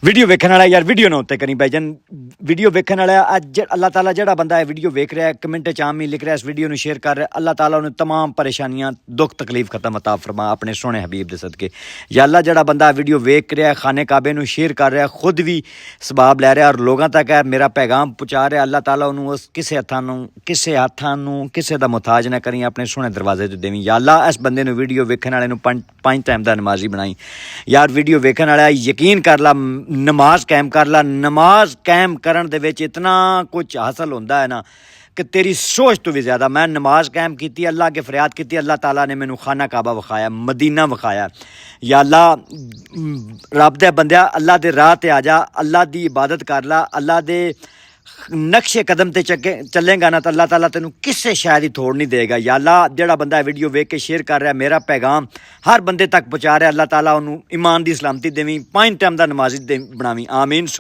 Video वेखन वाला यार video ना उत्ते करी भाईजान वीडियो वेखन वाला अज अल्लाह ताला जेड़ा बंदा है वीडियो वेख रहा है कमेंट च आम ही लिख रहा है इस वीडियो नु शेयर कर रहा है अल्लाह ताला उन्हें तमाम परेशानियां दुख तकलीफ खत्म अता फरमा अपने सोने हबीब दे सदके या अल्लाह जेड़ा बंदा वीडियो वेख रहा है खाने काबे नु शेयर कर रहा है खुद भी सबाब लै रहा है और लोगों तक है मेरा पैगाम पहुंचा रहा है अल्लाह ताला उन्हें उस किसे हाथां नु किसे दा मुताज ना करी अपने सोने दरवाजे च देवी या अल्लाह इस बंदे नु वीडियो वेखन वाले नु 5 टाइम दा नमाजी बनाई यार वीडियो वेखन वाला यकीन कर ला नमाज कायम कर ला नमाज कायम करन दे विच इतना कुछ हासिल होंदा है ना कि तेरी सोच तो भी ज़्यादा मैं नमाज कायम की अल्लाह के फरियाद की अल्लाह ताला ने मैनू खाना काबा विखाया मदीना विखाया या अल्लाह रब दे बंदिया अल्लाह दे राह ते आ जा अल्लाह दी इबादत कर ला अल्लाह दे नक्शे कदम ते चलेगा ना तो अल्लाह ताला तेनू किसी शायद ही थोड़ नहीं देगा या अल्लाह जेड़ा बंदा वीडियो वेख के शेयर कर रहा है मेरा पैगाम हर बंदे तक पहुँचा रहा है अल्लाह ताला उन्होंने ईमान दी सलामती देवी 5 टाइम दा नमाजी बनावी आमीन।